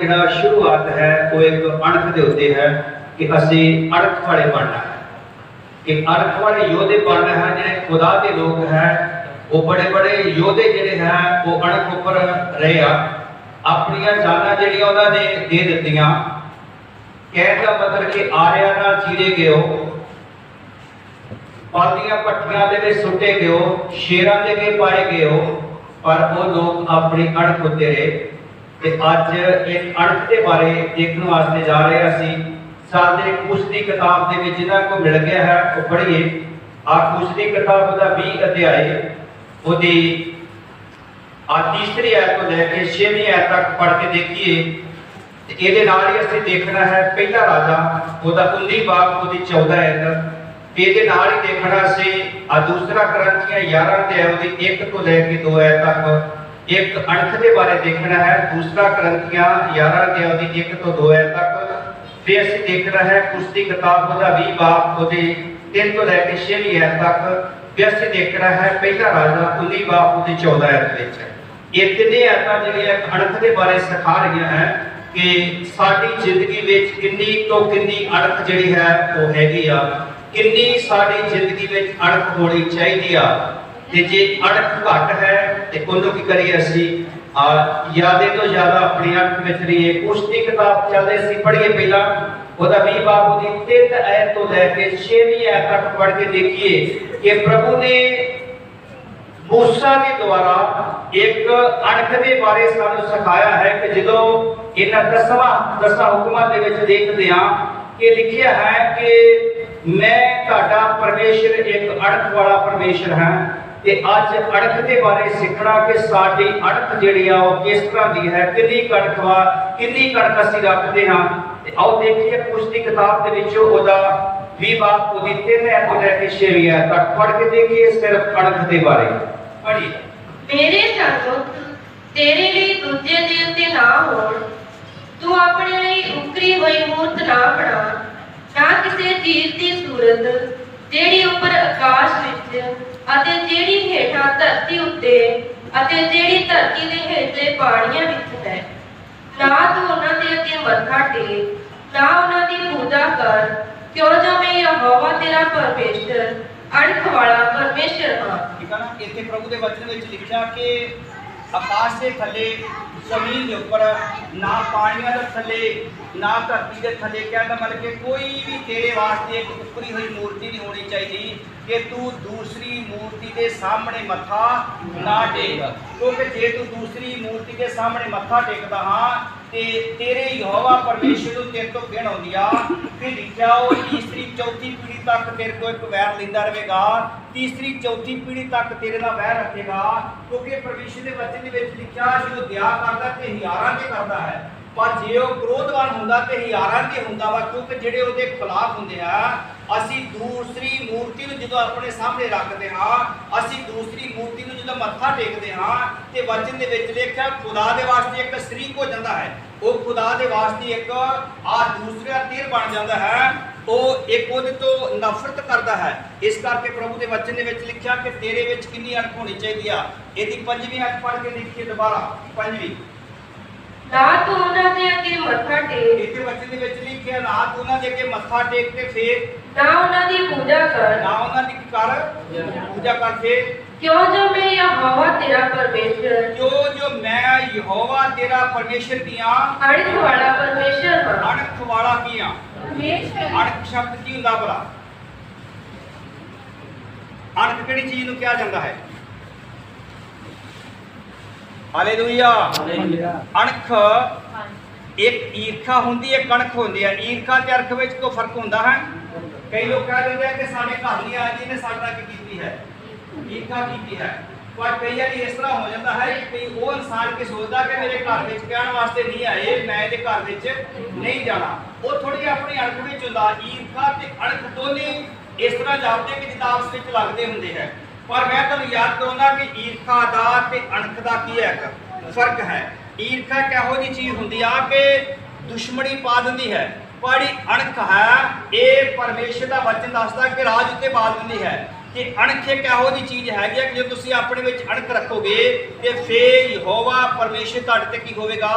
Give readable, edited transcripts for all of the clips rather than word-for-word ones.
जिहड़ा शुरुआत है वो एक अणख दे उत्ते है कि असीं अणख वाले बनना है, कि अणख वाले योद्धे बनना है। जिहड़े खुदा के लोग हैं वो बड़े बड़े योद्धे जिहड़े हैं वो अणख उपर रहे आ, अपनियां जानां जिहड़ियां उन्हां ने दे दित्तियां। कहण दा मतलब कि आरिया नाल चीरे गयो, पालियां पट्टियां दे विच सुटे गयो, शेरां दे अगे पाए गयो, पर वो लोग अपनी अणख उत्ते रहे। ते अज एक अणख के बारे देखने वास्ते जा रहे असीं साडे कुछ दी किताब दे विच जिन्हां को मिल गया है वो पढ़िए। आ कुछ दी किताब दा 20 अध्याय ओदी तीसरी आयत तो लैके 6वीं आयत तक पढ़ के देखिए। ये नाल ही असीं देखना है पहला राजा ओदा 19 बाब ओदी 14 आयत। ये नाल ही देखना असीं दूसरा करंथियां 11 अध्याय ओदी 1 तो लैके 2 आयत तक एक अणख के बारे देखना है। दूसरा करंथियां 11 अध्याय ओदी 1 तो 2 आयत तक। फिर असीं देखना है कुछ दी किताब ओदा 20 बाब ओदी 3 तो लैके 6वीं आयत तक। फिर असीं देखना है पहला राजा 19 बाब ओदी 14 आयत विच। ये तीने आयतां जिहड़ियां अणख के बारे सिखा रही हैं कि साडी जिंदगी विच किन्नी तो किन्नी अणख जिहड़ी है वो हैगी आ, किन्नी साडी जिंदगी विच अणख होनी चाहिदी आ। ते जे अणख घट है ते उन्होंने की करिए असीं ज़्यादा तो ज़्यादा अपनी अणख विच रहिए। कुछ दी किताब चलदे असीं पढ़िए पहला ओदा 20 बाब ओदी 3 आयत तो लैके 6वीं आयत तक पढ़ के देखिए कि प्रभु ने मूसा के द्वारा एक अणख के बारे सानू सिखाया है कि जदों इन्हां 10 हुक्मां दे विच देखदे हां कि लिखिया है कि मैं तुहाडा परमेश्वर एक अणख वाला परमेश्वर है। ते अज अणख के बारे सीखना कि साडी अणख जिहड़ी आ वो किस तरह दी है, किन्नी कणख वा, किन्नी कणख असीं रखदे हां। ते आओ देखिए कुछ दी किताब दे विच ओदा 20 बाब ओदी 3 आयत तो लैके 6वीं आयत तक पढ़ के देखिए सिर्फ अणख के बारे पढ़िए। मेरे सन्मुख तेरे लिए दूजे देवते ना होण, तू अपने लिए उकरी हुई मूर्त ना बना, ना किसी चीज की सूरत जेड़ी ऊपर आकाश विच अते जेड़ी हेठा धरती उत्ते अते जेड़ी धरती दे हेठले पानियां विच है। ना तू उन्हां दे अगे मत्था टेक, ना उन्हां दी पूजा कर, क्यों जो मैं यहोवा तेरा परमेश्वर अणख वाला परमेश्वर हां। ठीक है ना। इत्थे प्रभु दे वचन विच लिखिया कि आकाश के थले जमीन के ऊपर ना पानियां दे थले ना धरती के थले कहता मतलब कि कोई भी तेरे वास्ते एक उकरी हुई मूर्ति नहीं होनी चाहिए कि तू दूसरी मूर्ति के सामने मत्था ना टेक। क्योंकि जे तू दूसरी मूर्ति के सामने मत्था टेकदा हाँ ते तेरे यहोवा परमेश्वर नूं तेरे तो घिन आउंदी आ। फिर लिखिया वो तीसरी चौथी पीढ़ी तक तेरे को एक वैर लैंदा रहेगा, तीसरी चौथी पीढ़ी तक तेरे नाल वैर रखेगा। क्योंकि परमेश्वर के वचन दे विच लिखिया जो दया करदा ते हियारां ते करदा है, पर जे वो क्रोधवान हुंदा ते हियारां ते हुंदा वा। क्योंकि जिहड़े उहदे खिलाफ हुंदे आ असीं दूसरी मूर्ति नूं जदों अपने सामने रखदे हां, असीं दूसरी मूर्ति नूं जदों मत्था टेकदे हां ते वचन दे विच लिखिया खुदा दे वास्ते एक शरीक हो जांदा है। वो खुदा दे वास्ते एक दूसरा तीर बन जाता है, वो एक ओहदे तो नफरत करता है। इस करके प्रभु के वचन दे विच लिखिया कि तेरे विच कितनी अणख होनी चाहिए आ। इहदी 5वीं आयत पढ़ के देखिए दोबारा 5वीं। ना तू उन्हां दे अगे मत्था टेक, इहदे वचन दे विच लिखिया ना तू उन्हां दे अगे मत्था टेक ते फिर ना उन्हां दी पूजा कर, ना उन्हां दी कर पूजा कर फिर क्यों जो मैं यहोवा तेरा परमेश्वर क्यों जो मैं यहोवा तेरा परमेश्वर किया अणख वाला परमेश्वर हां। अणख वाला किया। परमेश्वर अणख शब्द की हुंदा भला? अणख किहड़ी चीज नूं कहा जांदा है? हालेलुया। अणख एक ईर्खा हुंदी है, कणख हुंदी है। ईर्खा ते अणख विच कोई फर्क हुंदा है? कई लोग कह देंगे कि साडे घर नहीं आया जी ने साडे नाल की कीती है, ईर्खा की है। पर कई बार इस तरह हो जाता है कि वो इंसान की सोचता कि मेरे घर में कहने वास्ते नहीं आए, मैं ये घर में नहीं जाना। वो थोड़ी अपनी अणख में हुंदा। ईर्खा ते अणख दोने इस तरह जापदे कि जिद्दां आपस में लगते हुंदे हैं। पर मैं तुहानूं याद कराउंदा कि ईर्खा दा ते अणख दा की है फर्क है। ईर्खा किहो जी चीज़ हुंदी आ कि दुश्मनी पा दिंदी है, पर अणख है ये परमेश्वर का वचन दसदा कि राज उत्ते पा दिंदी है। कि अणख एक इहो जी चीज़ है कि जो तुसीं अपने विच अणख रखोगे तो फिर यहोवा परमेश्वर तुहाडे ते की होवेगा?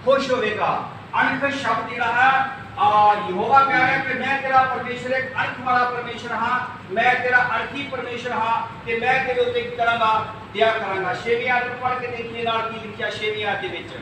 खुश होवेगा। अणख शब्द जिहड़ा है यहोवा कह रहा है कि मैं तेरा परमेश्वर एक अणख वाला परमेश्वर हाँ, मैं तेरा अणखी परमेश्वर हाँ कि मैं तेरे उत्ते की करांगा दया करांगा। 6वीं आयत पढ़ के देखिए नाल की लिखिया 6वीं आयत दे विच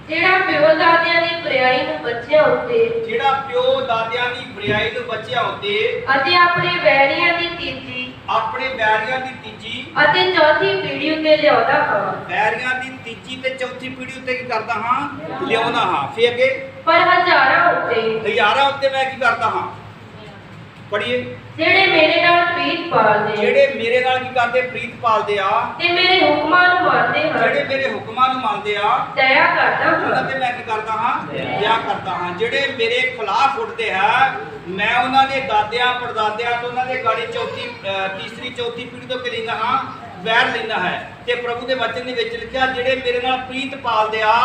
ਜਿਹੜਾ ਪਿਓ ਦਾਦਿਆਂ ਦੀ ਬੁਰਾਈ ਨੂੰ ਬੱਚਿਆਂ ਉੱਤੇ ਜਿਹੜਾ ਪਿਓ ਦਾਦਿਆਂ ਦੀ ਬੁਰਾਈ ਨੂੰ ਬੱਚਿਆਂ ਉੱਤੇ ਅਤੇ ਆਪਣੇ ਵੈਰੀਆਂ ਦੀ ਤੀਜੀ ਆਪਣੇ ਬੈਰੀਆਂ ਦੀ ਤੀਜੀ ਅਤੇ ਚੌਥੀ ਪੀੜ੍ਹੀ ਉੱਤੇ ਲਿਆਉਂਦਾ ਹਾਂ। ਬੈਰੀਆਂ ਦੀ ਤੀਜੀ ਤੇ ਚੌਥੀ ਪੀੜ੍ਹੀ ਉੱਤੇ ਕੀ ਕਰਦਾ ਹਾਂ ਲਿਆਉਂਦਾ ਹਾਂ। ਫਿਰ ਅੱਗੇ ਪਰ ਹਜ਼ਾਰਾਂ ਉੱਤੇ ਹਜ਼ਾਰਾਂ ਉੱਤੇ ਮੈਂ ਕੀ ਕਰਦਾ ਹਾਂ ਪੜ੍ਹੀਏ ਜਿਹੜੇ ਮੇਰੇ ਨਾਲ ਪ੍ਰੀਤ ਪਾਲਦੇ ਜਿਹੜੇ ਮੇਰੇ ਨਾਲ ਕੀ ਕਰਦੇ ਪ੍ਰੀਤ ਪਾਲਦੇ ਆ ਤੇ ਮੇਰੇ ਹੁਕਮਾਂ ਨੂੰ ਮੰਨਦੇ ਹਨ ਜਿਹੜੇ ਮੇਰੇ ਹੁਕਮਾਂ ਨੂੰ ਮੰਨਦੇ ਆ ਦਇਆ ਕਰਦਾ ਉਹਨਾਂ ਹਾਂ। ਤੇ ਮੈਂ ਕੀ ਕਰਦਾ ਹਾਂ ਦਇਆ ਕਰਦਾ ਹਾਂ। ਜਿਹੜੇ ਮੇਰੇ ਖਿਲਾਫ ਉੱਠਦੇ ਆ ਮੈਂ ਉਹਨਾਂ ਦੇ ਦਾਦਿਆਂ ਪੜਦਾਦਿਆਂ ਤੋਂ ਉਹਨਾਂ ਦੇ ਗਾੜੀ ਤੀਸਰੀ ਚੌਥੀ ਪੀੜ੍ਹੀ ਤੋਂ ਕੀ ਲੈਂਦਾ ਹਾਂ ਵੈਰ ਲੈਂਦਾ ਹੈ। ਤੇ ਪ੍ਰਭੂ ਦੇ ਵਚਨ ਦੇ ਵਿੱਚ ਲਿਖਿਆ ਜਿਹੜੇ ਮੇਰੇ ਨਾਲ ਪ੍ਰੀਤ ਪਾਲਦੇ ਆ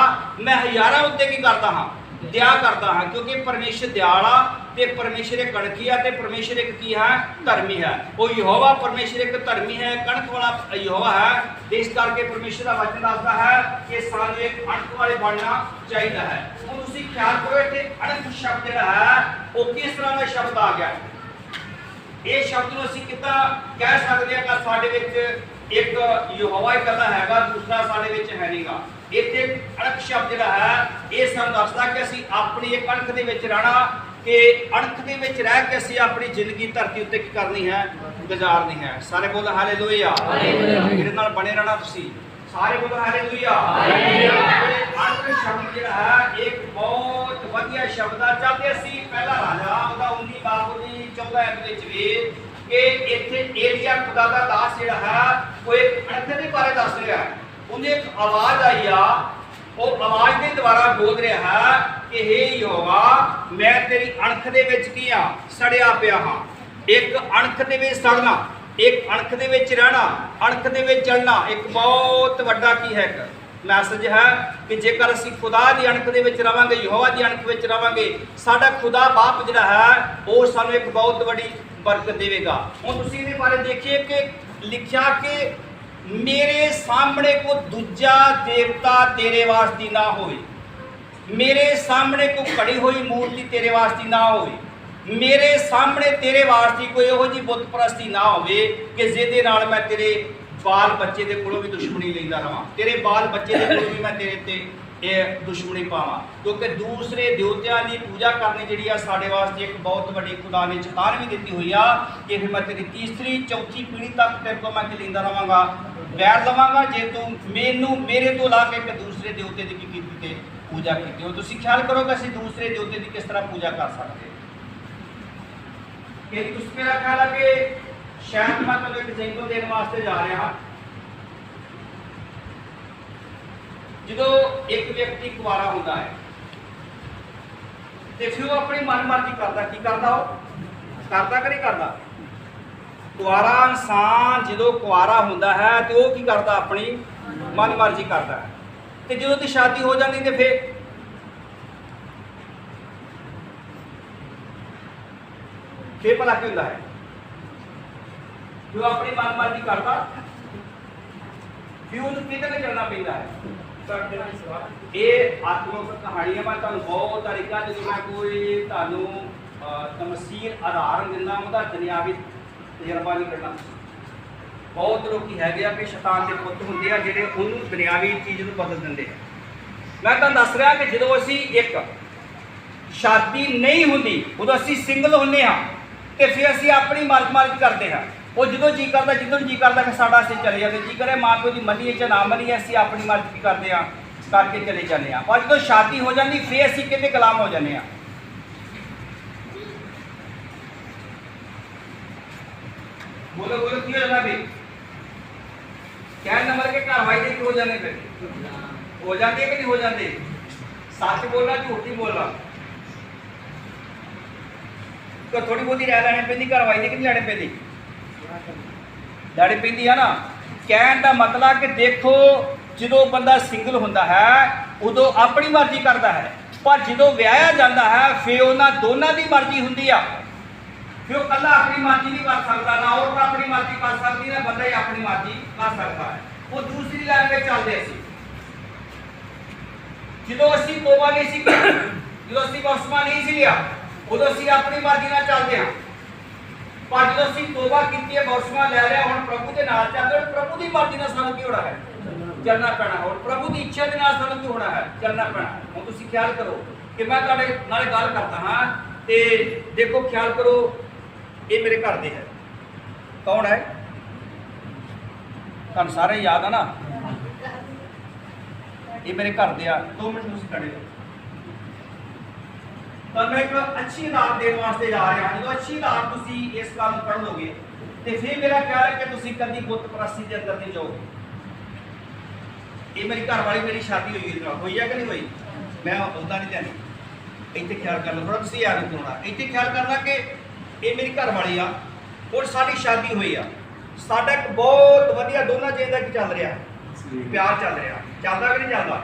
ਮੈਂ ਹਜ਼ਾਰਾਂ ਉੱਤੇ ਕੀ ਕਰਦਾ ਹਾਂ ਦਇਆ ਕਰਦਾ ਹਾਂ। ਕਿਉਂਕਿ ਪਰਮੇਸ਼ਰ ਦਿਆਲਾ ਤੇ ਪਰਮੇਸ਼ਰ ਇੱਕ ਅਣਖੀ ਹੈ ਤੇ ਪਰਮੇਸ਼ਰ ਇੱਕ ਕੀ ਹੈ ਧਰਮੀ ਹੈ। ਉਹ ਯਹੋਵਾ ਪਰਮੇਸ਼ਰ ਇੱਕ ਧਰਮੀ ਹੈ ਕਣਕ ਵਾਲਾ ਯਹੋਵਾ ਹੈ। ਤੇ ਇਸ ਕਰਕੇ ਪਰਮੇਸ਼ਰ ਦਾ ਵਚਨ ਦੱਸਦਾ ਹੈ ਕਿ ਸਾਨੂੰ ਇੱਕ ਅਣਖ ਵਾਲੇ ਬਣਨਾ ਚਾਹੀਦਾ ਹੈ। ਹੁਣ ਤੁਸੀਂ ਖਿਆਲ ਕਰੋ ਇੱਥੇ ਅਣਖ ਸ਼ਬਦ ਜਿਹੜਾ ਹੈ ਉਹ ਕਿਸ ਤਰ੍ਹਾਂ ਦਾ ਸ਼ਬਦ ਆ ਗਿਆ। ਇਹ ਸ਼ਬਦ ਨੂੰ ਅਸੀਂ ਕਿੱਦਾਂ ਕਹਿ ਸਕਦੇ ਹਾਂ ਕਿ ਸਾਡੇ ਵਿੱਚ ਇੱਕ ਯਹੋਵਾ ਇਕੱਲਾ ਹੈਗਾ ਦੂਸਰਾ ਸਾਡੇ ਵਿੱਚ ਹੈ ਨਹੀਂਗਾ। ਇੱਥੇ ਅਣਖ ਸ਼ਬਦ ਜਿਹੜਾ ਹੈ ਇਹ ਸਾਨੂੰ ਦੱਸਦਾ ਕਿ ਅਸੀਂ ਆਪਣੀ ਇੱਕ ਅਣਖ ਦੇ ਵਿੱਚ ਰਹਿਣਾ ਕਿ ਅਣਖ ਦੇ ਵਿੱਚ ਰਹਿ ਕੇ ਅਸੀਂ ਆਪਣੀ ਜ਼ਿੰਦਗੀ ਧਰਤੀ ਉੱਤੇ ਕੀ ਕਰਨੀ ਹੈ ਗੁਜ਼ਾਰਨੀ ਹੈ। ਸਾਰੇ ਬੋਲੋ ਹਾਲੇਲੂਇਆ। ਮੇਰੇ ਨਾਲ ਬਣੇ ਰਹਿਣਾ ਤੁਸੀਂ ਸਾਰੇ ਬੋਲੋ ਹਾਲੇਲੂਇਆ। ਅਣਖ ਸ਼ਬਦ ਜਿਹੜਾ ਹੈ ਇੱਕ ਬਹੁਤ ਵਧੀਆ ਸ਼ਬਦ ਆ। ਜਦ ਅਸੀਂ ਪਹਿਲਾ ਰਾਜਾ ਉਹਦਾ 19 ਬਾਬ ਦੀ 14 ਐਤ ਵਿੱਚ ਵੀ ਕਿ ਇੱਥੇ ਏਲੀਆ ਖੁਦਾ ਦਾ ਦਾਸ ਜਿਹੜਾ ਹੈ ਉਹ ਇੱਕ ਅਣਖ ਦੇ ਬਾਰੇ ਦੱਸ ਰਿਹਾ ਹੈ। ਉਹਨੇ ਇੱਕ ਆਵਾਜ਼ ਆਈ ਆ ਉਹ ਆਵਾਜ਼ ਦੇ ਦੁਆਰਾ ਬੋਲ ਰਿਹਾ ਹੈ ਕਿ ਹੇ ਯਹੋਵਾ ਮੈਂ ਤੇਰੀ ਅਣਖ ਦੇ ਵਿੱਚ ਕੀ ਆ ਸੜਿਆ ਪਿਆ ਹਾਂ। ਇੱਕ ਅਣਖ ਦੇ ਵਿੱਚ ਸੜਨਾ ਇੱਕ ਅਣਖ ਦੇ ਵਿੱਚ ਰਹਿਣਾ ਅਣਖ ਦੇ ਵਿੱਚ ਚੜਨਾ ਇੱਕ ਬਹੁਤ ਵੱਡਾ ਕੀ ਹੈ ਮੈਸੇਜ ਹੈ ਕਿ ਜੇਕਰ ਅਸੀਂ ਖੁਦਾ ਦੀ ਅਣਖ ਦੇ ਵਿੱਚ ਰਵਾਂਗੇ ਯਹੋਵਾ ਦੀ ਅਣਖ ਵਿੱਚ ਰਵਾਂਗੇ ਸਾਡਾ ਖੁਦਾ ਬਾਪ ਜਿਹੜਾ ਹੈ ਉਹ ਸਾਨੂੰ ਇੱਕ ਬਹੁਤ ਵੱਡੀ ਬਰਕਤ ਦੇਵੇਗਾ। ਹੁਣ ਤੁਸੀਂ ਇਹਦੇ ਬਾਰੇ ਦੇਖੀਏ ਕਿ ਲਿਖਿਆ ਕਿ ਮੇਰੇ ਸਾਹਮਣੇ ਕੋ ਦੂਜਾ ਦੇਵਤਾ ਤੇਰੇ ਵਾਸਤੇ ਨਾ ਹੋਵੇ। ਮੇਰੇ ਸਾਹਮਣੇ ਕੋ ਖੜੀ ਹੋਈ ਮੂਰਤੀ ਤੇਰੇ ਵਾਸਤੇ ਨਾ ਹੋਵੇ। ਮੇਰੇ ਸਾਹਮਣੇ ਤੇਰੇ ਵਾਸਤੇ ਕੋਈ ਇਹੋ ਜਿਹੀ ਬੁੱਤ ਪ੍ਰਸਤੀ ਨਾ ਹੋਵੇ ਕਿ ਜਿਹਦੇ ਨਾਲ ਮੈਂ ਤੇਰੇ ਬਾਲ ਬੱਚੇ ਦੇ ਕੋਲੋਂ ਵੀ ਦੁਸ਼ਮਣੀ ਲੈਂਦਾ ਰਵਾਂ ਤੇਰੇ ਬਾਲ ਬੱਚੇ ਦੇ ਕੋਲੋਂ ਵੀ ਮੈਂ ਤੇਰੇ ਤੇ ਇਹ ਦੁਸ਼ਮਣੀ ਪਾਵਾਂ। ਕਿਉਂਕਿ ਦੂਸਰੇ ਦੇਵਤਿਆਂ ਦੀ ਪੂਜਾ ਕਰਨੀ ਜਿਹੜੀ ਆ ਸਾਡੇ ਵਾਸਤੇ ਇੱਕ ਬਹੁਤ ਵੱਡੀ ਖੁਦਾ ਨੇ ਚੇਤਾਵਨੀ ਵੀ ਦਿੱਤੀ ਹੋਈ ਆ ਕਿ ਫਿਰ ਮੈਂ ਤੇਰੀ ਤੀਸਰੀ ਚੌਥੀ ਪੀੜ੍ਹੀ ਤੱਕ ਤੇਰੇ ਤੋਂ ਮੈਂ ਕੀ ਲੈਂਦਾ ਰਵਾਂਗਾ ਵੈਰ ਲਵਾਂਗਾ ਜੇ ਤੂੰ ਮੈਨੂੰ ਮੇਰੇ ਤੋਂ ਲਾ ਕੇ ਇੱਕ ਦੂਸਰੇ ਦੇਵਤੇ ਦੀ ਕੀ ਕੀਤੀ ਤੇ ਪੂਜਾ ਕੀਤੀ। ਹੋ ਤੁਸੀਂ ਖਿਆਲ ਕਰੋ ਕਿ ਅਸੀਂ ਦੂਸਰੇ ਦੇਵਤੇ ਦੀ ਕਿਸ ਤਰ੍ਹਾਂ ਪੂਜਾ ਕਰ ਸਕਦੇ ਕਿ ਤੁਸੀਂ ਮੇਰਾ ਖਿਆਲ ਹੈ ਕਿ ਸ਼ਾਇਦ ਮੈਂ ਤੁਹਾਨੂੰ ਇੱਕ ਜੈਂਗੋ ਦੇਣ ਵਾਸਤੇ ਜਾ ਰਿਹਾ ਹਾਂ। ਜਦੋਂ ਇੱਕ ਵਿਅਕਤੀ ਕੁਆਰਾ ਹੁੰਦਾ ਹੈ ਤੇ ਫਿਰ ਉਹ ਆਪਣੀ ਮਨਮਰਜ਼ੀ ਕਰਦਾ ਕੀ ਕਰਦਾ ਉਹ ਕਰਦਾ ਕਿ ਨਹੀਂ ਕਰਦਾ। ਕੁਆਰਾ ਇਨਸਾਨ ਜਦੋਂ ਕੁਆਰਾ ਹੁੰਦਾ ਹੈ ਤੇ ਉਹ ਕੀ ਕਰਦਾ ਆਪਣੀ ਮਨਮਰਜ਼ੀ ਕਰਦਾ ਹੈ ਤੇ ਜਦੋਂ ਦੀ ਸ਼ਾਦੀ ਹੋ ਜਾਂਦੀ ਤੇ ਫਿਰ ਭਲਾ ਕੀ ਹੁੰਦਾ ਹੈ ਜੋ ਆਪਣੀ ਮਨਮਰਜ਼ੀ ਕਰਦਾ ਫਿਰ ਉਹਨੂੰ ਕਿਤੇ ਨਾ ਚੱਲਣਾ ਪੈਂਦਾ ਹੈ। ਇਹ ਆਤਮਿਕ ਕਹਾਣੀ ਹੈ। ਮੈਂ ਤੁਹਾਨੂੰ ਬਹੁਤ ਤਰੀਕਾ ਜਦੋਂ ਮੈਂ ਕੋਈ ਤੁਹਾਨੂੰ ਤਮਸੀਲ ਆਧਾਰਨ ਦਿੰਦਾ ਉਹਦਾ ਦੁਨਿਆਵੀ ਤਜਰਬਾ ਨਹੀਂ ਕਰਨਾ। ਬਹੁਤ ਲੋਕੀ ਹੈਗੇ ਆ ਕਿ ਸ਼ੈਤਾਨ ਦੇ ਪੁੱਤ ਹੁੰਦੇ ਆ ਜਿਹੜੇ ਉਹਨੂੰ ਦੁਨਿਆਵੀ ਚੀਜ਼ ਨੂੰ ਬਦਲ ਦਿੰਦੇ ਆ। ਮੈਂ ਤੁਹਾਨੂੰ ਦੱਸ ਰਿਹਾ ਕਿ ਜਦੋਂ ਅਸੀਂ ਇੱਕ ਸ਼ਾਦੀ ਨਹੀਂ ਹੁੰਦੀ ਉਦੋਂ ਅਸੀਂ ਸਿੰਗਲ ਹੁੰਦੇ ਹਾਂ ਤੇ ਫਿਰ ਅਸੀਂ ਆਪਣੀ ਮਰਜ਼ੀ ਕਰਦੇ ਹਾਂ। ਉਹ ਜਦੋਂ ਜੀ ਕਰਦਾ ਜਿੱਦੋਂ ਜੀ ਕਰਦਾ ਕਿ ਸਾਡਾ ਅਸੀਂ ਚਲੇ ਜਾਂਦੇ ਜੀ ਕਰੇ ਮਾਂ ਪਿਓ ਦੀ ਮੰਨੀਏ ਜਾਂ ਨਾ ਮੰਨੀਏ ਅਸੀਂ ਆਪਣੀ ਮਰਜ਼ੀ ਕਰਦੇ ਹਾਂ ਕਰਕੇ ਚਲੇ ਜਾਂਦੇ ਹਾਂ। ਪਰ ਜਦੋਂ ਸ਼ਾਦੀ ਹੋ ਜਾਂਦੀ ਫਿਰ ਅਸੀਂ ਕਿਤੇ ਗੁਲਾਮ ਹੋ ਜਾਂਦੇ ਹਾਂ। बोलो बोलो क्यों जाना भी क्या नंबर के कार्रवाई देखी हो जाने पे हो जाती है कि नहीं हो जाती। सच बोलना झूठ नहीं बोलना तो थोड़ी बहुत रह लेने पैंती कार्रवाई की नहीं लैनी पैंती लैनी पैंती है ना। कहने का मतलब कि देखो जो बंदा सिंगल होंदा है उदों अपनी मर्जी करता है पर जो विआया जाता है फिर उन्होंने दोनों की मर्जी होंदी आ। फिर कला अपनी मर्जी नहीं कर सकता ना औरत अपनी मर्जी कर सकती ना बंदा ही अपनी मर्जी कर सकता है। वो दूसरी लाइन में चलते जो असी तोबा नहीं ਜਦੋਂ ਅਸੀਂ ਬਖਸ਼ਵਾ ਨਹੀਂ ਸੀ ਲਿਆ ਉਦੋਂ ਅਸੀਂ ਆਪਣੀ ਮਰਜ਼ੀ ਨਾਲ ਚੱਲਦੇ ਹਾਂ, ਪਰ ਜਦੋਂ ਅਸੀਂ ਤੋਬਾ ਕੀਤੀ ਹੈ, ਬਖਸ਼ਵਾ ਲੈ ਲਿਆ, ਹੁਣ ਪ੍ਰਭੂ ਦੇ ਨਾਲ ਚੱਲਦੇ, ਪ੍ਰਭੂ ਦੀ ਮਰਜ਼ੀ ਨਾਲ ਸਾਨੂੰ ਕੀ ਹੋਣਾ ਹੈ? ਚੱਲਣਾ ਪੈਣਾ। ਹੁਣ ਪ੍ਰਭੂ ਦੀ ਇੱਛਾ ਦੇ ਨਾਲ ਸਾਨੂੰ ਕੀ ਹੋਣਾ ਹੈ? ਚੱਲਣਾ ਪੈਣਾ। ਹੁਣ ਤੁਸੀਂ ਖਿਆਲ ਕਰੋ ਕਿ ਮੈਂ ਤੁਹਾਡੇ ਨਾਲ ਗੱਲ ਕਰਦਾ ਹਾਂ ਤੇ ਦੇਖੋ, ਖਿਆਲ ਕਰੋ, ਇਹ ਮੇਰੇ ਘਰ ਦੇ ਹੈ। ਕੌਣ ਹੈ? ਤੁਹਾਨੂੰ ਸਾਰੇ ਯਾਦ ਆ ਨਾ? ਇਹ ਮੇਰੇ ਘਰ ਦੇ ਆ। 2 ਮਿੰਟ ਤੁਸੀਂ ਖੜੇ ਹੋ। ਤਾਂ ਮੈਂ ਇੱਕ ਅੱਛੀ ਦਾਤ ਦੇਣ ਵਾਸਤੇ ਜਾ ਰਿਹਾ ਹਾਂ। ਜਦੋਂ ਅੱਛੀ ਦਾਤ ਤੁਸੀਂ ਇਸ ਗੱਲ ਨੂੰ ਪੜ੍ਹ ਲੋਗੇ ਤੇ ਫਿਰ ਮੇਰਾ ਖਿਆਲ ਹੈ ਕਿ ਤੁਸੀਂ ਕਦੀ ਬੁੱਤ ਪ੍ਰਸਤੀ ਦੇ ਅੰਦਰ ਨਹੀਂ ਜਾਓਗੇ। ਇਹ ਮੇਰੀ ਘਰ ਵਾਲੀ, ਮੇਰੀ ਸ਼ਾਦੀ ਹੋਈ ਹੈ ਕਿ ਨਹੀਂ ਹੋਈ? ਮੈਂ ਉਹਦਾ ਨਹੀਂ ਧਿਆਨ। ਇੱਥੇ ਖਿਆਲ ਕਰ ਲਓ ਥੋੜਾ, ਤੁਸੀਂ ਯਾਦ ਰੱਖਣਾ। ਇੱਥੇ ਖਿਆਲ ਕਰਨਾ ਕਿ ਇਹ ਮੇਰੀ ਘਰ ਵਾਲੀ ਆ ਔਰ ਸਾਡੀ ਸ਼ਾਦੀ ਹੋਈ ਆ। ਸਾਡਾ ਇੱਕ ਬਹੁਤ ਵਧੀਆ ਦੋਨਾਂ ਚੀਜ਼ਾਂ ਦਾ ਕੀ ਚੱਲ ਰਿਹਾ? ਪਿਆਰ ਚੱਲ ਰਿਹਾ। ਚੱਲਦਾ ਕਿ ਨਹੀਂ ਚੱਲਦਾ?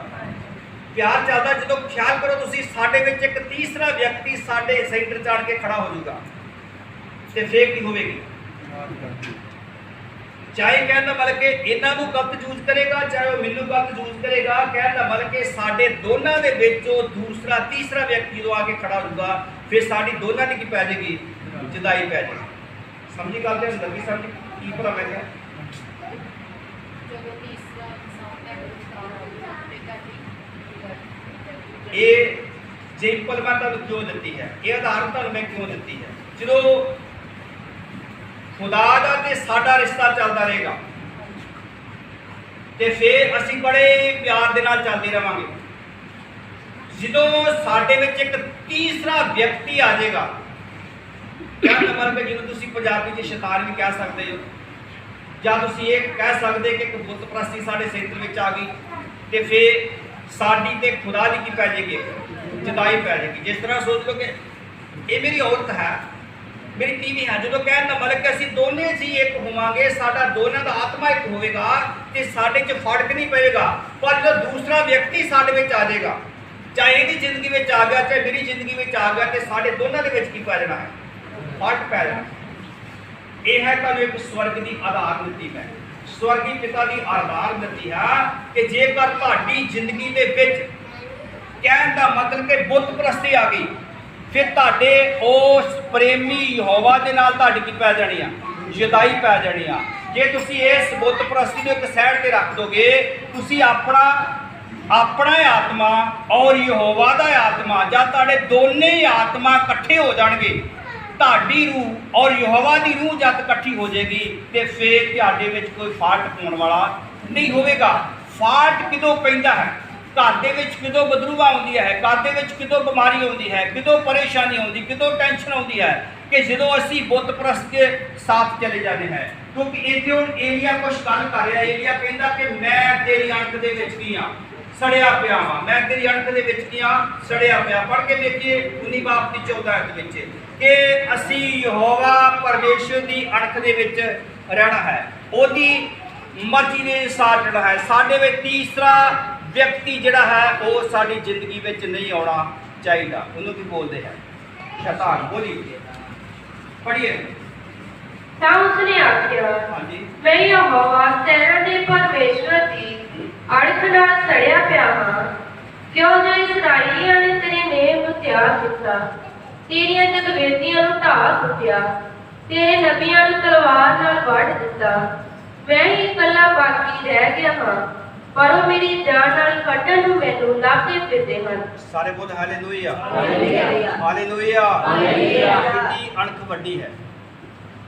ਪਿਆਰ ਚੱਲਦਾ। ਜਦੋਂ ਖਿਆਲ ਕਰੋ ਤੁਸੀਂ, ਸਾਡੇ ਵਿੱਚ ਇੱਕ ਤੀਸਰਾ ਵਿਅਕਤੀ ਸਾਡੇ ਸੈਂਟਰ 'ਚ ਆਣ ਕੇ ਖੜਾ ਹੋ ਜਾਊਗਾ ਤੇ ਫੇਰ ਕੀ ਹੋਵੇਗੀ? ਚਾਹੇ ਕਹਿਣ ਦਾ ਮਤਲਬ ਕਿ ਇਹਨਾਂ ਨੂੰ ਗਲਤ ਯੂਜ਼ ਕਰੇਗਾ, ਚਾਹੇ ਉਹ ਮੈਨੂੰ ਗਲਤ ਯੂਜ਼ ਕਰੇਗਾ। ਕਹਿਣ ਦਾ ਮਤਲਬ ਕਿ ਸਾਡੇ ਦੋਨਾਂ ਦੇ ਵਿੱਚ ਉਹ ਦੂਸਰਾ ਤੀਸਰਾ ਵਿਅਕਤੀ ਜਦੋਂ ਆ ਕੇ ਖੜਾ ਹੋ ਜਾਊਗਾ, ਫਿਰ ਸਾਡੀ ਦੋਨਾਂ ਦੀ ਕੀ ਪੈ ਜਾਏਗੀ? ਜੁਦਾਈ ਪੈ ਜਾਏਗੀ। ਸਮਝੀ ਗੱਲ ਤੇ ਲੱਗੀ? ਸਮਝੀ ਕੀ ਭਲਾ ਮੈਂ ਕਿਹਾ? ਇਹ ਜੈਂਪਲ ਮੈਂ ਤੁਹਾਨੂੰ ਕਿਉਂ ਦਿੱਤੀ ਹੈ, ਇਹ ਉਦਾਹਰਨ ਤੁਹਾਨੂੰ ਮੈਂ ਕਿਉਂ ਦਿੱਤੀ ਹੈ? ਜਦੋਂ ਖੁਦਾ ਦਾ ਤੇ ਸਾਡਾ ਰਿਸ਼ਤਾ ਚੱਲਦਾ ਰਹੇਗਾ ਤੇ ਫਿਰ ਅਸੀਂ ਬੜੇ ਪਿਆਰ ਦੇ ਨਾਲ ਚੱਲਦੇ ਰਵਾਂਗੇ। ਜਦੋਂ ਸਾਡੇ ਵਿੱਚ ਇੱਕ ਤੀਸਰਾ ਵਿਅਕਤੀ ਆ ਜਾਏਗਾ, ਕਿਆ ਨੰਬਰ ਜਿਹਨੂੰ ਤੁਸੀਂ ਪੰਜਾਬੀ 'ਚ ਸ਼ੈਤਾਨ ਵੀ ਕਹਿ ਸਕਦੇ ਹੋ, ਜਾਂ ਤੁਸੀਂ ਇਹ ਕਹਿ ਸਕਦੇ ਕਿ ਇੱਕ ਬੁੱਤ ਪ੍ਰਸਤੀ ਸਾਡੇ ਸੈਂਟਰ ਵਿੱਚ ਆ ਗਈ ਤੇ ਫਿਰ ਸਾਡੀ ਤੇ ਖੁਦਾ ਦੀ ਕੀ ਪੈ ਜਾਏਗੀ? ਜੁਦਾਈ ਪੈ ਜਾਏਗੀ। ਜਿਸ ਤਰ੍ਹਾਂ ਸੋਚ ਲਓ ਕਿ ਇਹ ਮੇਰੀ ਔਰਤ ਹੈ, ਮੇਰੀ ਤੀਵੀਂ ਹੈ। ਜਦੋਂ ਕਹਿਣ ਦਾ ਮਤਲਬ ਕਿ ਅਸੀਂ ਦੋਨੇ ਜੀ ਇੱਕ ਹੋਵਾਂਗੇ, ਸਾਡਾ ਦੋਨਾਂ ਦਾ ਆਤਮਾ ਇੱਕ ਹੋਵੇਗਾ ਤੇ ਸਾਡੇ 'ਚ ਫਰਕ ਨਹੀਂ ਪਏਗਾ। ਪਰ ਜਦੋਂ ਦੂਸਰਾ ਵਿਅਕਤੀ ਸਾਡੇ ਵਿੱਚ ਆ ਜਾਏਗਾ, ਚਾਹੇ ਇਹਦੀ ਜ਼ਿੰਦਗੀ ਵਿੱਚ ਆ ਗਿਆ, ਚਾਹੇ ਮੇਰੀ ਜ਼ਿੰਦਗੀ ਵਿੱਚ ਆ ਗਿਆ, ਤੇ ਸਾਡੇ ਦੋਨਾਂ ਦੇ ਵਿੱਚ ਕੀ ਪੈ ਜਾਣਾ ਹੈ? ਫਰਕ ਪੈ ਜਾਣਾ। ਇਹ ਹੈ ਤੁਹਾਨੂੰ ਇੱਕ ਸਵਰਗ ਦੀ ਆਧਾਰ ਦਿੱਤੀ ਮੈਂ, ਸਵਰਗੀ ਪਿਤਾ ਦੀ ਆਧਾਰ ਦਿੱਤੀ ਹੈ ਕਿ ਜੇਕਰ ਤੁਹਾਡੀ ਜ਼ਿੰਦਗੀ ਦੇ ਵਿੱਚ ਕਹਿਣ ਦਾ ਮਤਲਬ ਕਿ ਬੁੱਤ ਪ੍ਰਸਤੀ ਆ ਗਈ, ਫਿਰ ਤੁਹਾਡੇ ਉਸ ਪ੍ਰੇਮੀ ਯਹੋਵਾ ਦੇ ਨਾਲ ਤੁਹਾਡੀ ਕੀ ਪੈ ਜਾਣੀ ਆ? ਜੁਦਾਈ ਪੈ ਜਾਣੀ ਆ। ਜੇ ਤੁਸੀਂ ਇਸ ਬੁੱਤ ਪ੍ਰਸਤੀ ਨੂੰ ਇੱਕ ਸਾਈਡ ਤੇ ਰੱਖ ਦੋਗੇ, ਤੁਸੀਂ ਆਪਣਾ ਆਤਮਾ ਔਰ ਯਹੋਵਾ ਦਾ ਆਤਮਾ, ਜਾਂ ਤੁਹਾਡੇ ਦੋਨੇ ਆਤਮਾ ਇਕੱਠੇ ਹੋ ਜਾਣਗੇ, ਤੁਹਾਡੀ ਰੂਹ ਔਰ ਯਹੋਵਾ ਦੀ ਰੂਹ ਜਦ ਇਕੱਠੀ ਹੋ ਜਾਏਗੀ ਤੇ ਫਿਰ ਤੁਹਾਡੇ ਵਿੱਚ ਕੋਈ ਫਾਲਟ ਪਾਉਣ ਵਾਲਾ ਨਹੀਂ ਹੋਵੇਗਾ। ਫਾਲਟ ਕਿਦੋਂ ਪੈਂਦਾ ਹੈ? ਘਰ ਦੇ ਵਿੱਚ ਕਿਦੋਂ ਬਦਲੂਆ ਆਉਂਦੀ ਹੈ, ਘਰ ਦੇ ਵਿੱਚ ਕਿਦੋਂ ਬਿਮਾਰੀ ਆਉਂਦੀ ਹੈ, ਕਿਦੋਂ ਪਰੇਸ਼ਾਨੀ ਆਉਂਦੀ, ਕਿਦੋਂ ਟੈਨਸ਼ਨ ਆਉਂਦੀ ਹੈ? ਕਿ ਜਦੋਂ ਅਸੀਂ ਬੁੱਤ ਪ੍ਰਸਤ ਦੇ ਸਾਥ ਚਲੇ ਜਾਂਦੇ ਹਾਂ। ਕਿਉਂਕਿ ਇੱਥੇ ਹੁਣ ਏਲੀਆ ਕੁਝ ਗੱਲ ਕਰ ਰਿਹਾ। ਏਲੀਆ ਕਹਿੰਦਾ ਕਿ ਮੈਂ ਤੇਰੀ ਅੰਕ ਦੇ ਵਿੱਚ ਕੀ ਆ? ਸੜਿਆ ਪਿਆ ਵਾਂ। ਮੈਂ ਤੇਰੀ ਅੰਕ ਦੇ ਵਿੱਚ ਕੀ ਆ? ਸੜਿਆ ਪਿਆ। ਪੜ੍ਹ ਕੇ ਦੇਖੀਏ 19 ਬਾਬ ਦੀ 14 ਆਇਤ ਵਿੱਚ ਕਿ ਅਸੀਂ ਯਹੋਵਾ ਪਰਮੇਸ਼ਰ ਦੀ ਅਣਖ ਦੇ ਵਿੱਚ ਰਹਿਣਾ ਹੈ, ਉਹਦੀ ਮਰਜ਼ੀ ਦੇ ਅਨੁਸਾਰ ਰਹਿਣਾ ਹੈ। ਸਾਡੇ ਵਿੱਚ ਤੀਸਰਾ ਵਿਅਕਤੀ ਜਿਹੜਾ ਹੈ ਉਹ ਸਾਡੀ ਜ਼ਿੰਦਗੀ ਵਿੱਚ ਨਹੀਂ ਆਉਣਾ ਚਾਹੀਦਾ। ਉਹਨੂੰ ਕੀ ਬੋਲਦੇ ਹੈ? ਸ਼ੈਤਾਨ। ਬੋਲੀ ਪੜ੍ਹੀਏ। ਤਾਂ ਉਸਨੇ ਆਖਿਆ, ਹਾਂਜੀ, ਮੈਂ ਯਹੋਵਾ ਸੈਨਾ ਦੇ ਪਰਮੇਸ਼ਵਰ ਦੀ ਅਣਖ ਨਾਲ ਸੜਿਆ ਪਿਆ ਹਾਂ, ਕਿਉਂ ਜੋ ਇਸਰਾਏਲੀਆਂ ਨੇ ਤੇਰੇ ਨੇਮ ਨੂੰ ਤਿਆਗ ਦਿੱਤਾ, ਤੇਰੀਆਂ ਜਗਵੇਦੀਆਂ ਨੂੰ ਢਾਹ ਸੁੱਟਿਆ, ਤੇਰੇ ਨਬੀਆਂ ਨੂੰ ਤਲਵਾਰ ਨਾਲ ਵੱਢ ਦਿੱਤਾ। ਮੈਂ ਹੀ ਇਕੱਲਾ ਬਾਕੀ ਰਹਿ ਗਿਆ ਹਾਂ, ਪਰ ਉਹ ਮੇਰੀ ਜਾਨ ਨਾਲ ਕੱਢਣ ਨੂੰ ਮੈਨੂੰ ਲੱਭਦੇ ਫਿਰਦੇ ਹਨ। ਸਾਰੇ ਬੋਲ ਹਾਲੇਲੂਇਆ, ਹਾਲੇਲੂਇਆ, ਹਾਲੇਲੂਇਆ। ਕਿੰਨੀ ਅਣਖ ਵੱਡੀ ਹੈ।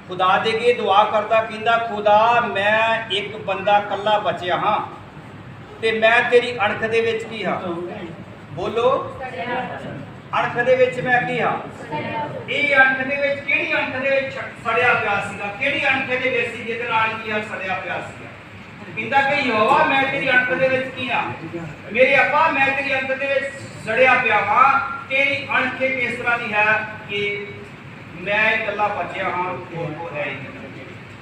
ਖੁਦਾ ਦੇ ਅੱਗੇ ਦੁਆ ਕਰਦਾ, ਕਹਿੰਦਾ ਖੁਦਾ ਮੈਂ ਇੱਕ ਬੰਦਾ ਇਕੱਲਾ ਬਚਿਆ ਹਾਂ ਤੇ ਮੈਂ ਤੇਰੀ ਅਣਖ ਦੇ ਵਿੱਚ ਕੀ ਹਾਂ? ਬੋਲੋ, ਅਣਖ ਦੇ ਵਿੱਚ ਮੈਂ ਕੀ ਹਾਂ? ਇਹ ਅਣਖ ਦੇ ਵਿੱਚ ਕਿਹੜੀ ਅਣਖ ਦੇ ਵਿੱਚ ਸੜਿਆ ਪਿਆ ਸੀਗਾ? ਕਿਹੜੀ ਅਣਖ ਦੇ ਵਿੱਚ ਸੀ ਜਿਹਦੇ ਨਾਲ ਕੀ ਆ? ਸੜਿਆ ਪਿਆ ਸੀਗਾ। ਕਹਿੰਦਾ ਕਿ ਯਹੋਵਾ ਮੈਂ ਤੇਰੀ ਅਣਖ ਦੇ ਵਿੱਚ ਕੀ ਆ? ਮੇਰੇ ਅੱਪਾ ਮੈਂ ਤੇਰੀ ਅਣਖ ਦੇ ਵਿੱਚ ਸੜਿਆ ਪਿਆ ਹਾਂ। ਤੇਰੀ ਅਣਖ ਕਿਸ ਤਰ੍ਹਾਂ ਦੀ ਹੈ ਕਿ ਮੈਂ ਇਕੱਲਾ ਬਚਿਆ ਹਾਂ, ਉਹ ਹੈ ਹੀ ਨਹੀਂ।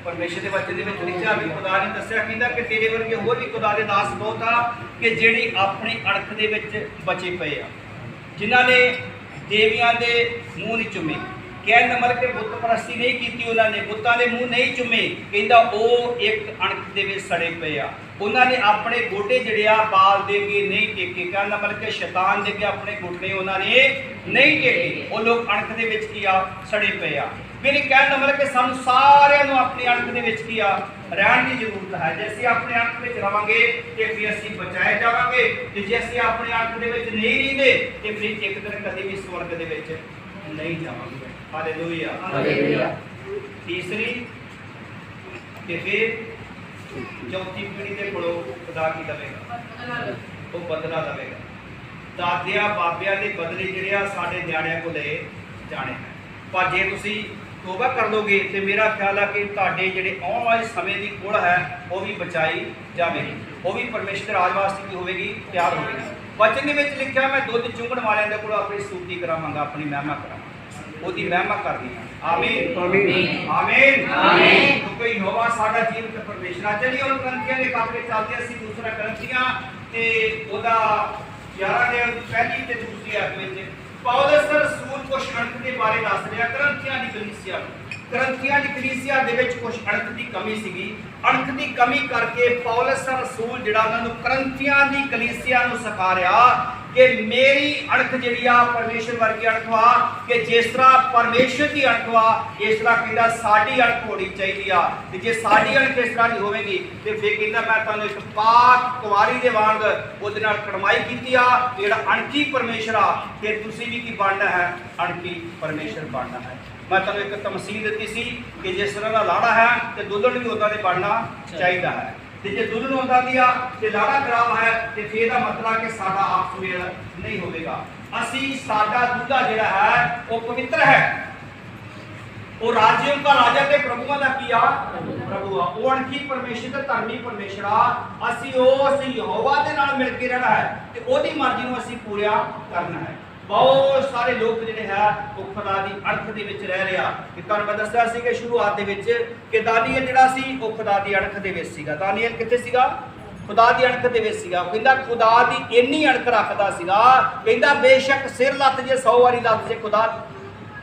ਪਰਮੇਸ਼ਰ ਦੇ ਵਚਨ ਦੇ ਵਿੱਚ ਲਿਖਿਆ ਵੀ ਖੁਦਾ ਨੇ ਦੱਸਿਆ, ਕਹਿੰਦਾ ਕਿ ਤੇਰੇ ਵਰਗੇ ਹੋਰ ਵੀ ਖੁਦਾ ਦੇ ਦਾਸ ਬਹੁਤ ਆ ਕਿ ਜਿਹੜੀ ਆਪਣੀ ਅਣਖ ਦੇ ਵਿੱਚ ਬਚੇ ਪਏ ਆ, ਜਿਨ੍ਹਾਂ ਨੇ ਦੇਵੀਆਂ ਦੇ ਮੂੰਹ ਨਹੀਂ ਚੁੰਮੇ, ਕਹਿਣ ਦਾ ਮਤਲਬ ਕਿ ਬੁੱਤ ਪ੍ਰਸਤੀ ਨਹੀਂ ਕੀਤੀ ਉਹਨਾਂ ਨੇ, ਬੁੱਤਾਂ ਦੇ ਮੂੰਹ ਨਹੀਂ ਚੁੰਮੇ। ਕਹਿੰਦਾ ਉਹ ਇੱਕ ਅਣਖ ਦੇ ਵਿੱਚ ਸੜੇ ਪਏ ਆ। ਉਹਨਾਂ ਨੇ ਆਪਣੇ ਗੋਡੇ ਜਿਹੜੇ ਆ ਬਾਲ ਦੇ ਅੱਗੇ ਨਹੀਂ ਟੇਕੇ। ਕਹਿਣ ਦਾ ਮਤਲਬ ਕਿ ਸ਼ੈਤਾਨ ਦੇ ਅੱਗੇ ਆਪਣੇ ਘੁਟਨੇ ਉਹਨਾਂ ਨੇ ਨਹੀਂ ਟੇਕੇ। ਉਹ ਲੋਕ ਅਣਖ ਦੇ ਵਿੱਚ ਕੀ ਆ, ਸੜੇ ਪਏ ਆ। ਮੇਰੇ ਕਹਿਣ ਦਾ ਮਤਲਬ ਕਿ ਸਾਨੂੰ ਸਾਰਿਆਂ ਨੂੰ ਆਪਣੀ ਅਣਖ ਦੇ ਵਿੱਚ ਕੀ ਆ, ਰਹਿਣ ਦੀ ਜ਼ਰੂਰਤ ਹੈ। ਜੇ ਅਸੀਂ ਆਪਣੇ ਅਣਖ ਵਿੱਚ ਰਵਾਂਗੇ ਤੇ ਫਿਰ ਅਸੀਂ ਬਚਾਏ ਜਾਵਾਂਗੇ, ਤੇ ਜੇ ਅਸੀਂ ਆਪਣੇ ਅਣਖ ਦੇ ਵਿੱਚ ਨਹੀਂ ਰਹਿੰਦੇ ਤੇ ਫਿਰ ਇੱਕ ਦਿਨ ਕਦੇ ਵੀ ਸਵਰਗ ਦੇ ਵਿੱਚ ਨਹੀਂ ਜਾਵਾਂਗੇ। Hallelujah, hallelujah. ਤੀਸਰੀ ਤੇ ਫਿਰ ਚੌਥੀ ਪੀੜ੍ਹੀ ਦੇ ਕੋਲੋਂ ਖੁਦਾ ਕੀ ਲਵੇਗਾ, ਉਹ ਬਦਲਾ ਲਵੇਗਾ। ਦਾਦਿਆਂ ਬਾਬਿਆਂ ਦੇ ਬਦਲੇ ਜਿਹੜੇ ਆ ਸਾਡੇ ਨਿਆਣਿਆਂ ਕੋਲ ਲਏ ਜਾਣੇ ਹੈ। ਪਰ ਜੇ ਤੁਸੀਂ ਤੋਬਾ ਕਰ ਲੋਗੇ ਤੇ ਮੇਰਾ ਖਿਆਲ ਆ ਕਿ ਤੁਹਾਡੇ ਜਿਹੜੇ ਆਉਣ ਵਾਲੇ ਸਮੇਂ ਦੀ ਕੁਲ ਹੈ ਉਹ ਵੀ ਬਚਾਈ ਜਾਵੇਗੀ, ਉਹ ਵੀ ਪਰਮੇਸ਼ਰ ਦੇ ਰਾਜ ਵਾਸਤੇ ਕੀ ਹੋਵੇਗੀ, ਤਿਆਰ ਹੋਵੇਗੀ। ਵਚਨ ਦੇ ਵਿੱਚ ਲਿਖਿਆ, ਮੈਂ ਦੁੱਧ ਚੁੰਗਣ ਵਾਲਿਆਂ ਦੇ ਕੋਲ ਆਪਣੀ ਸਤੂਤੀ ਕਰਾਵਾਂਗਾ, ਆਪਣੀ ਮਹਿਮਾ ਕਰਾਵਾਂਗਾ, ਉਹਦੀ ਮਹਿਮਾ ਕਰਨੀ ਹੈ। ਆਮੀਨ, ਆਮੀਨ, ਆਮੀਨ, ਆਮੀਨ। ਕਿਉਂਕਿ ਯਹੋਵਾ ਸਾਡਾ ਜੀਵਤ ਪਰਮੇਸ਼ਰ ਆ। ਚਲਿਏ ਹੁਣ ਕਰੰਥੀਆਂ ਦੇ ਕਾਪੜੇ ਚੱਲਦੇ ਅਸੀਂ ਦੂਸਰਾ ਕਰੰਥੀਆਂ ਤੇ ਉਹਦਾ 11 ਦੇ ਪਹਿਲੀ ਤੇ ਦੂਸਰੀ ਆਇਤ ਵਿੱਚ ਪੌਲਸ ਰਸੂਲ ਕੁਝ ਅਣਖ ਦੇ ਬਾਰੇ ਦੱਸ ਰਿਹਾ ਕਰੰਥੀਆਂ ਦੀ ਕਲੀਸਿਆ ਨੂੰ। ਕਰੰਥੀਆਂ ਦੀ ਕਲੀਸਿਆ ਦੇ ਵਿੱਚ ਕੁਝ ਅਣਖ ਦੀ ਕਮੀ ਸੀਗੀ। ਅਣਖ ਦੀ ਕਮੀ ਕਰਕੇ ਪੌਲਸ ਰਸੂਲ ਜਿਹੜਾ ਉਹਨਾਂ ਨੂੰ ਕਰੰਥੀਆਂ ਦੀ ਕਲੀਸਿਆ ਨੂੰ ਸਿਖਾ ਰਿਹਾ ਕਿ ਮੇਰੀ ਅਣਖ ਜਿਹੜੀ ਆ ਪਰਮੇਸ਼ਰ ਵਰਗੀ ਅਣਖ ਵਾ, ਕਿ ਜਿਸ ਤਰ੍ਹਾਂ ਪਰਮੇਸ਼ਰ ਦੀ ਅਣਖ ਵਾ ਇਸ ਤਰ੍ਹਾਂ ਕਹਿੰਦਾ ਸਾਡੀ ਅਣਖ ਹੋਣੀ ਚਾਹੀਦੀ ਆ। ਤੇ ਜੇ ਸਾਡੀ ਅਣਖ ਇਸ ਤਰ੍ਹਾਂ ਦੀ ਹੋਵੇਗੀ ਤੇ ਫਿਰ ਕਹਿੰਦਾ ਮੈਂ ਤੁਹਾਨੂੰ ਇੱਕ ਪਾਕ ਕੁਵਾਰੀ ਦੇ ਵਾਂਗ ਉਹਦੇ ਨਾਲ ਕੜਮਾਈ ਕੀਤੀ ਆ, ਜਿਹੜਾ ਅਣਖੀ ਪਰਮੇਸ਼ਰ ਆ, ਕਿ ਤੁਸੀਂ ਵੀ ਕੀ ਬਣਨਾ ਹੈ, ਅਣਖੀ ਪਰਮੇਸ਼ਰ ਬਣਨਾ ਹੈ। ਮੈਂ ਤੁਹਾਨੂੰ ਇੱਕ ਤਮਸੀਲ ਦਿੱਤੀ ਸੀ ਕਿ ਜਿਸ ਤਰ੍ਹਾਂ ਦਾ ਲਾੜਾ ਹੈ ਤੇ ਦੁਲਹਨ ਵੀ ਉਦਾਂ ਦੇ ਬਣਨਾ ਚਾਹੀਦਾ ਹੈ। ਤੇ ਜੇ ਦੁਲਹਨ ਉਦਾਂ ਦੀ ਆ ਤੇ ਲਾੜਾ ਖਰਾਬ ਹੈ ਤੇ ਫਿਰ ਇਹਦਾ ਮਤਲਬ ਕਿ ਸਾਡਾ ਆਪਸ ਮੇਲ ਨਹੀਂ ਹੋਵੇਗਾ। ਅਸੀਂ ਸਾਡਾ ਦੂਜਾ ਜਿਹੜਾ ਹੈ ਉਹ ਪਵਿੱਤਰ ਹੈ, ਉਹ ਰਾਜਿਆਂ ਦਾ ਰਾਜਾ ਤੇ ਪ੍ਰਭੂਆਂ ਦਾ ਕੀ ਆ, ਪ੍ਰਭੂ ਆ। ਉਹ ਅਣਖੀ ਪਰਮੇਸ਼ਰ ਤੇ ਧਰਮੀ ਪਰਮੇਸ਼ਰ ਆ। ਅਸੀਂ ਯਹੋਵਾ ਦੇ ਨਾਲ ਮਿਲ ਕੇ ਰਹਿਣਾ ਹੈ ਤੇ ਉਹਦੀ ਮਰਜ਼ੀ ਨੂੰ ਅਸੀਂ ਪੂਰਾ ਕਰਨਾ ਹੈ। ਬਹੁਤ ਸਾਰੇ ਲੋਕ ਜਿਹੜੇ ਹੈ ਉਹ ਖੁਦਾ ਦੀ ਅਣਖ ਦੇ ਵਿੱਚ ਰਹਿ ਰਿਹਾ। ਕਿ ਤੁਹਾਨੂੰ ਮੈਂ ਦੱਸਿਆ ਸੀ ਕਿ ਸ਼ੁਰੂਆਤ ਦੇ ਵਿੱਚ ਕਿ ਦਾਨੀਏਲ ਜਿਹੜਾ ਸੀ ਉਹ ਖੁਦਾ ਦੀ ਅਣਖ ਦੇ ਵਿੱਚ ਸੀਗਾ। ਦਾਨੀਏਲ ਕਿੱਥੇ ਸੀਗਾ, ਖੁਦਾ ਦੀ ਅਣਖ ਦੇ ਵਿੱਚ ਸੀਗਾ। ਕਹਿੰਦਾ ਖੁਦਾ ਦੀ ਇੰਨੀ ਅਣਖ ਰੱਖਦਾ ਸੀਗਾ, ਕਹਿੰਦਾ ਬੇਸ਼ੱਕ ਸਿਰ ਲੱਤ ਜੇ 100 ਵਾਰੀ ਲੱਤ ਜੇ ਖੁਦਾ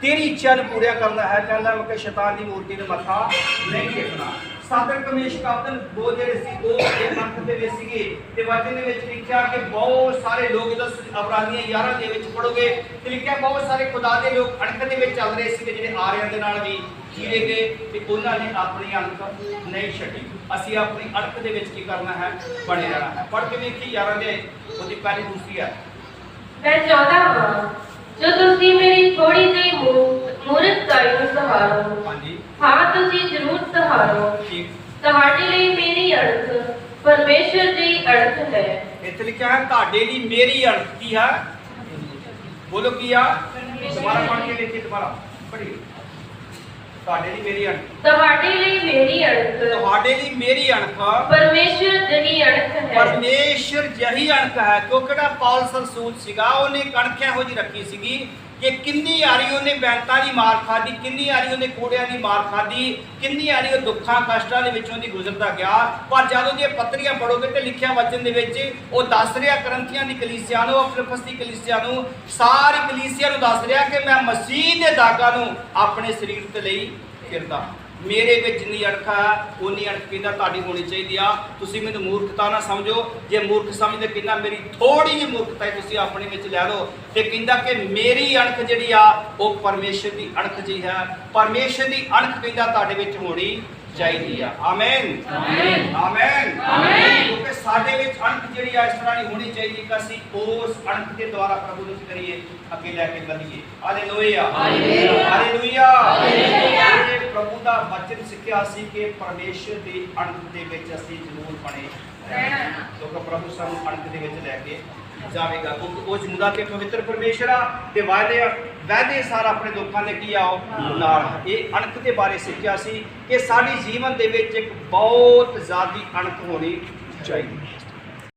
ਤੇਰੀ ਇੱਛਾ ਨੂੰ ਪੂਰਾ ਕਰਨਾ ਹੈ। ਕਹਿੰਦਾ ਕਿ ਸ਼ੈਤਾਨ ਦੀ ਮੂਰਤੀ ਨੂੰ ਮੱਥਾ ਨਹੀਂ ਟੇਕਣਾ। ਸਾਦਕ ਮੇਸ਼ਕ ਅਬਦਨਗੋ ਜਿਹੜੇ ਸੀ ਉਹ ਇਹ ਅਣਖ ਦੇ ਵਿੱਚ ਸੀਗੇ। ਤੇ ਵਚਨ ਦੇ ਵਿੱਚ ਲਿਖਿਆ ਕਿ ਬਹੁਤ ਸਾਰੇ ਲੋਕ ਜਦੋਂ ਅਬਰਾਨੀਆਂ 11 ਦੇ ਵਿੱਚ ਪੜੋਗੇ ਤੇ ਲਿਖਿਆ ਬਹੁਤ ਸਾਰੇ ਖੁਦਾ ਦੇ ਲੋਕ ਅਣਖ ਦੇ ਵਿੱਚ ਚੱਲ ਰਹੇ ਸੀਗੇ, ਜਿਹੜੇ ਆਰਿਆਂ ਦੇ ਨਾਲ ਵੀ ਜੀਰੇ ਗਏ ਤੇ ਉਹਨਾਂ ਨੇ ਆਪਣੀ ਅਣਖ ਨਹੀਂ ਛੱਡੀ। ਅਸੀਂ ਆਪਣੀ ਅਣਖ ਦੇ ਵਿੱਚ ਕੀ ਕਰਨਾ ਹੈ, ਬਣੇ ਰਹਿਣਾ ਹੈ। ਪੜ੍ਹ ਕੇ ਵੇਖੀ 11 ਦੇ ਉਹਦੀ ਪਹਿਲੀ ਦੂਸਰੀ ਹੈ। ਮੈਂ ਚਾਹੁੰਦਾ ਹਾਂ ਜੋ ਤੁਸੀਂ ਮੇਰੀ ਥੋੜੀ ਜਿਹੀ ਮੂਰਖਤਾਈ ਨੂੰ ਸਹਾਰੋ। ਹਾਂਜੀ, ਹਾਂ ਤੁਸੀਂ ਜ਼ਰੂਰ ਸਹਾਰੋ। ਠੀਕ। ਤੁਹਾਡੇ ਲਈ ਮੇਰੀ ਅਣਖ ਪਰਮੇਸ਼ਰ ਦੀ ਅਣਖ ਹੈ। ਇੱਥੇ ਲਿਖਿਆ ਹੈ ਤੁਹਾਡੇ ਲਈ ਮੇਰੀ ਅਣਖ ਕੀ ਹੈ, ਬੋਲੋ ਕੀ ਆ, ਦੁਬਾਰਾ ਪੜ੍ਹ ਕੇ ਵੇਖੀ, ਦੁਬਾਰਾ ਪੜ੍ਹੀਏ। ਤੁਹਾਡੇ ਲਈ ਮੇਰੀ ਅਣਖ, ਤੁਹਾਡੇ ਲਈ ਮੇਰੀ ਅਣਖ, ਤੁਹਾਡੇ ਲਈ ਮੇਰੀ ਅਣਖ ਪਰਮੇਸ਼ਰ ਦੀ ਅਣਖ ਹੈ। ਪਰਮੇਸ਼ਰ ਜਹੀ ਅਣਖ ਹੈ। ਕਿਉਂਕਿ ਜਿਹੜਾ ਪੌਲਸ ਰਸੂਲ ਸੀਗਾ ਉਹਨੇ ਅਣਖ ਇਹੋ ਜਿਹੀ ਰੱਖੀ ਸੀਗੀ ਕਿ ਕਿੰਨੀ ਵਾਰੀ ਉਹਨੇ ਬੈਂਤਾਂ ਦੀ ਮਾਰ ਖਾਧੀ, ਕਿੰਨੀ ਵਾਰੀ ਉਹਨੇ ਕੋੜਿਆਂ ਦੀ ਮਾਰ ਖਾਧੀ, ਕਿੰਨੀ ਵਾਰੀ ਉਹ ਦੁੱਖਾਂ ਕਸ਼ਟਾਂ ਦੇ ਵਿੱਚੋਂ ਦੀ ਗੁਜ਼ਰਦਾ ਗਿਆ। ਪਰ ਜਦ ਉਹਦੀਆਂ ਪੱਤਰੀਆਂ ਪੜੋਗੇ ਤੇ ਲਿਖਿਆ ਵਚਨ ਦੇ ਵਿੱਚ ਉਹ ਦੱਸ ਰਿਹਾ ਕਰੰਥੀਆਂ ਦੀ ਕਲੀਸਿਆ ਨੂੰ, ਫਿਲਿੱਪਸ ਦੀ ਕਲੀਸਿਆ ਨੂੰ, ਸਾਰੀ ਕਲੀਸਿਆ ਨੂੰ ਦੱਸ ਰਿਹਾ ਕਿ ਮੈਂ ਮਸੀਹ ਦੇ ਦਾਗਾਂ ਨੂੰ ਆਪਣੇ ਸਰੀਰ ਤੇ ਲਈ ਫਿਰਦਾ। ਮੇਰੇ ਵਿੱਚ ਜਿੰਨੀ ਅਣਖ ਹੈ ਉਨੀ ਅਣਖ ਕਹਿੰਦਾ ਤੁਹਾਡੀ ਹੋਣੀ ਚਾਹੀਦੀ ਆ। ਤੁਸੀਂ ਮੈਨੂੰ ਮੂਰਖਤਾ ਨਾ ਸਮਝੋ। ਜੇ ਮੂਰਖ ਸਮਝਦੇ ਕਹਿੰਦਾ ਮੇਰੀ ਥੋੜੀ ਜਿਹੀ ਮੂਰਖਤਾ ਤੁਸੀਂ ਆਪਣੇ ਵਿੱਚ ਲੈ ਲਓ। ਤੇ ਕਹਿੰਦਾ ਕਿ ਮੇਰੀ ਅਣਖ ਜਿਹੜੀ ਆ ਉਹ ਪਰਮੇਸ਼ਰ ਦੀ ਅਣਖ ਜੀ ਹੈ। ਪਰਮੇਸ਼ਰ ਦੀ ਅਣਖ ਕਹਿੰਦਾ ਤੁਹਾਡੇ ਵਿੱਚ ਹੋਣੀ ਚਾਹੀਦੀ ਆ। Amen, amen, amen, amen. ਕਿਉਂਕਿ ਸਾਡੇ ਵਿੱਚ ਅਣਖ ਜਿਹੜੀ ਆ ਇਸ ਤਰ੍ਹਾਂ ਦੀ ਹੋਣੀ ਚਾਹੀਦੀ ਕਿ ਅਸੀਂ ਉਸ ਅਣਖ ਦੇ ਦੁਆਰਾ ਪ੍ਰਭੂ ਨੂੰ ਕਰੀਏ, ਅੱਗੇ ਲੈ ਕੇ ਵਧੀਏ। Hallelujah, hallelujah, hallelujah. ਪ੍ਰਭੂ ਦਾ ਵਚਨ ਸਿੱਖਿਆ ਸੀ ਕਿ ਪਰਮੇਸ਼ਰ ਦੀ ਅਣਖ ਦੇ ਵਿੱਚ ਅਸੀਂ ਜ਼ਰੂਰ ਬਣੇ ਰਹਿਣਾ, ਕਿਉਂਕਿ ਪ੍ਰਭੂ ਸਾਨੂੰ ਅਣਖ ਦੇ ਵਿੱਚ ਲੈ ਕੇ ਜਾਵੇਗਾ। ਕਿਉਂਕਿ ਉਹ ਜਿੰਦਾ ਤੇ ਪਵਿੱਤਰ ਪਰਮੇਸ਼ਰ ਆ ਤੇ ਵਾਅਦੇ ਸਾਰਾ ਆਪਣੇ ਲੋਕਾਂ ਦੇ ਕੀ ਆਓ ਨਾਲ। ਇਹ ਅਣਖ ਦੇ ਬਾਰੇ ਸਿੱਖਿਆ ਸੀ ਕਿ ਸਾਡੀ ਜੀਵਨ ਦੇ ਵਿੱਚ ਇੱਕ ਬਹੁਤ ਜ਼ਿਆਦੀ ਅਣਖ ਹੋਣੀ ਚਾਹੀਦੀ।